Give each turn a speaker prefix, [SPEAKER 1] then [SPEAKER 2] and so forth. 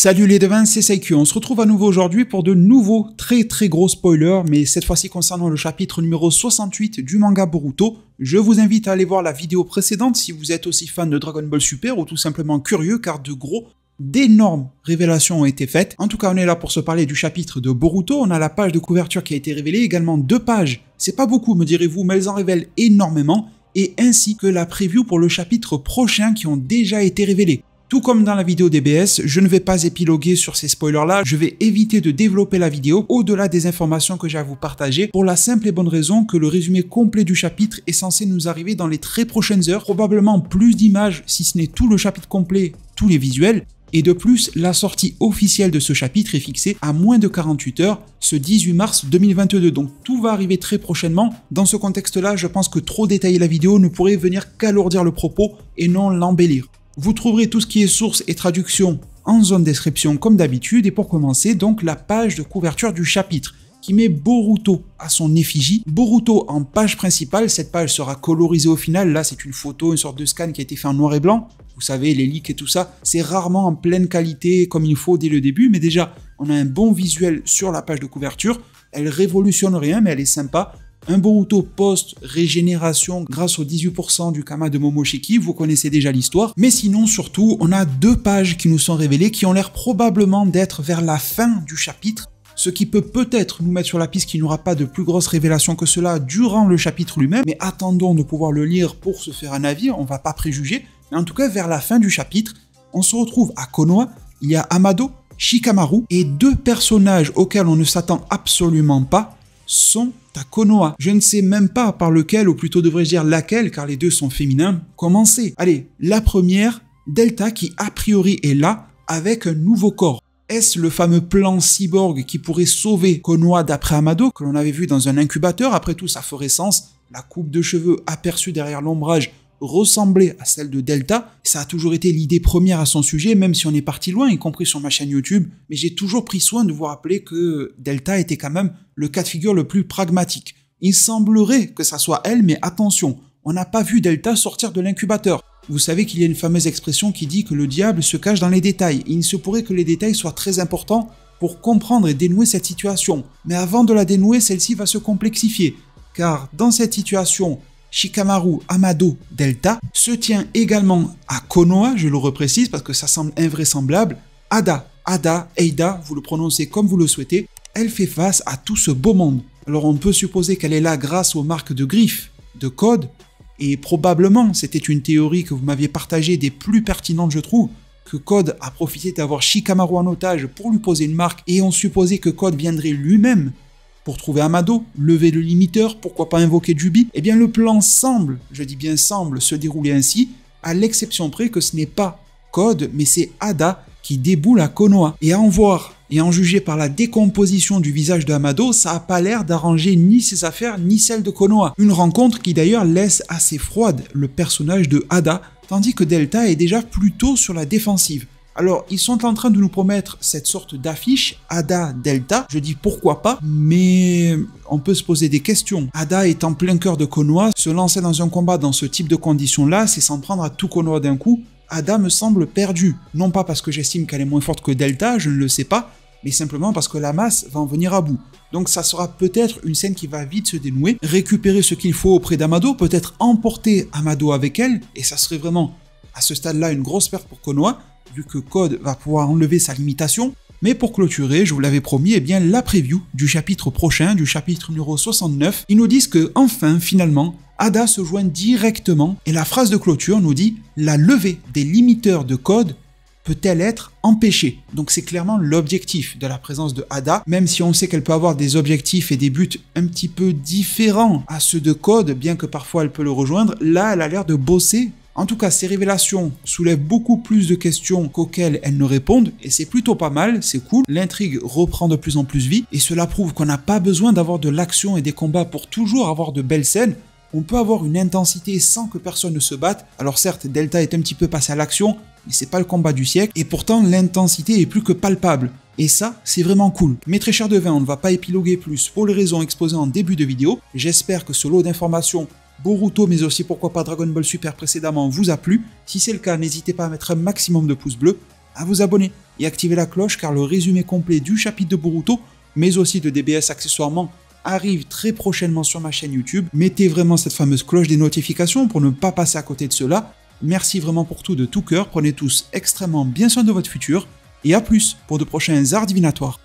[SPEAKER 1] Salut les devins, c'est Saikyu. On se retrouve à nouveau aujourd'hui pour de nouveaux très gros spoilers, mais cette fois-ci concernant le chapitre numéro 68 du manga Boruto. Je vous invite à aller voir la vidéo précédente si vous êtes aussi fan de Dragon Ball Super ou tout simplement curieux car d'énormes révélations ont été faites. En tout cas, on est là pour se parler du chapitre de Boruto. On a la page de couverture qui a été révélée, également 2 pages. C'est pas beaucoup, me direz-vous, mais elles en révèlent énormément, et ainsi que la preview pour le chapitre prochain qui ont déjà été révélés. Tout comme dans la vidéo DBS, je ne vais pas épiloguer sur ces spoilers-là, je vais éviter de développer la vidéo au-delà des informations que j'ai à vous partager, pour la simple et bonne raison que le résumé complet du chapitre est censé nous arriver dans les très prochaines heures, probablement plus d'images, si ce n'est tout le chapitre complet, tous les visuels, et de plus, la sortie officielle de ce chapitre est fixée à moins de 48 heures, ce 18 mars 2022, donc tout va arriver très prochainement. Dans ce contexte-là, je pense que trop détailler la vidéo ne pourrait venir qu'alourdir le propos et non l'embellir. Vous trouverez tout ce qui est source et traduction en zone description comme d'habitude, et pour commencer, donc la page de couverture du chapitre qui met Boruto à son effigie. Boruto en page principale, cette page sera colorisée au final, là c'est une photo, une sorte de scan qui a été fait en noir et blanc. Vous savez, les leaks et tout ça, c'est rarement en pleine qualité comme il faut dès le début, mais déjà, on a un bon visuel sur la page de couverture. Elle révolutionne rien, mais elle est sympa. Un Boruto post-régénération grâce aux 18% du Kama de Momoshiki, vous connaissez déjà l'histoire. Mais sinon, surtout, on a 2 pages qui nous sont révélées qui ont l'air probablement d'être vers la fin du chapitre, ce qui peut peut-être nous mettre sur la piste qu'il n'y aura pas de plus grosses révélations que cela durant le chapitre lui-même, mais attendons de pouvoir le lire pour se faire un avis, on va pas préjuger. Mais en tout cas, vers la fin du chapitre, on se retrouve à Konoha, il y a Amado, Shikamaru, et 2 personnages auxquels on ne s'attend absolument pas sont à Konoha. Je ne sais même pas par lequel, ou plutôt devrais-je dire laquelle, car les 2 sont féminins, commencer. Allez, la première, Delta qui a priori est là, avec un nouveau corps. Est-ce le fameux plan cyborg qui pourrait sauver Konoha d'après Amado, que l'on avait vu dans un incubateur? Après tout, ça ferait sens. La coupe de cheveux aperçue derrière l'ombrage ressemblait à celle de Delta. Ça a toujours été l'idée première à son sujet, même si on est parti loin, y compris sur ma chaîne YouTube. Mais j'ai toujours pris soin de vous rappeler que Delta était quand même le cas de figure le plus pragmatique. Il semblerait que ça soit elle, mais attention, on n'a pas vu Delta sortir de l'incubateur. Vous savez qu'il y a une fameuse expression qui dit que le diable se cache dans les détails. Il se pourrait que les détails soient très importants pour comprendre et dénouer cette situation. Mais avant de la dénouer, celle-ci va se complexifier. Car dans cette situation, Shikamaru, Amado, Delta se tient également à Konoha, je le reprécise parce que ça semble invraisemblable, Ada, Eida, vous le prononcez comme vous le souhaitez, elle fait face à tout ce beau monde. Alors on peut supposer qu'elle est là grâce aux marques de griffes, de code, et probablement, c'était une théorie que vous m'aviez partagée des plus pertinentes je trouve, que Code a profité d'avoir Shikamaru en otage pour lui poser une marque, et on supposait que Code viendrait lui-même pour trouver Amado, lever le limiteur, pourquoi pas invoquer Jubi. Eh bien le plan semble, je dis bien semble, se dérouler ainsi, à l'exception près que ce n'est pas Code, mais c'est Ada qui déboule à Konoha. Et à en voir, et en juger par la décomposition du visage de Amado, ça n'a pas l'air d'arranger ni ses affaires, ni celles de Konoha. Une rencontre qui d'ailleurs laisse assez froide le personnage de Ada, tandis que Delta est déjà plutôt sur la défensive. Alors, ils sont en train de nous promettre cette sorte d'affiche, Ada, Delta, je dis pourquoi pas, mais on peut se poser des questions. Ada est en plein cœur de Konoha, se lancer dans un combat dans ce type de conditions-là, c'est s'en prendre à tout Konoha d'un coup. Ada me semble perdue, non pas parce que j'estime qu'elle est moins forte que Delta, je ne le sais pas, mais simplement parce que la masse va en venir à bout. Donc ça sera peut-être une scène qui va vite se dénouer, récupérer ce qu'il faut auprès d'Amado, peut-être emporter Amado avec elle, et ça serait vraiment, à ce stade-là, une grosse perte pour Konoha, vu que Code va pouvoir enlever sa limitation. Mais pour clôturer, je vous l'avais promis, eh bien la preview du chapitre prochain, du chapitre numéro 69, ils nous disent que enfin, finalement, Ada se joint directement, et la phrase de clôture nous dit « La levée des limiteurs de Code peut-elle être empêchée ?» Donc c'est clairement l'objectif de la présence de Ada, même si on sait qu'elle peut avoir des objectifs et des buts un petit peu différents à ceux de Code, bien que parfois elle peut le rejoindre, là elle a l'air de bosser. En tout cas, ces révélations soulèvent beaucoup plus de questions qu'auxquelles elles ne répondent, et c'est plutôt pas mal, c'est cool. L'intrigue reprend de plus en plus vie, et cela prouve qu'on n'a pas besoin d'avoir de l'action et des combats pour toujours avoir de belles scènes. On peut avoir une intensité sans que personne ne se batte. Alors certes, Delta est un petit peu passé à l'action, mais c'est pas le combat du siècle, et pourtant l'intensité est plus que palpable. Et ça, c'est vraiment cool. Mais très cher devin, on ne va pas épiloguer plus pour les raisons exposées en début de vidéo. J'espère que ce lot d'informations Boruto, mais aussi pourquoi pas Dragon Ball Super précédemment vous a plu. Si c'est le cas, n'hésitez pas à mettre un maximum de pouces bleus, à vous abonner. et activez la cloche car le résumé complet du chapitre de Boruto, mais aussi de DBS accessoirement, arrive très prochainement sur ma chaîne YouTube. Mettez vraiment cette fameuse cloche des notifications pour ne pas passer à côté de cela. Merci vraiment pour tout de tout cœur, prenez tous extrêmement bien soin de votre futur, et à plus pour de prochains arts divinatoires.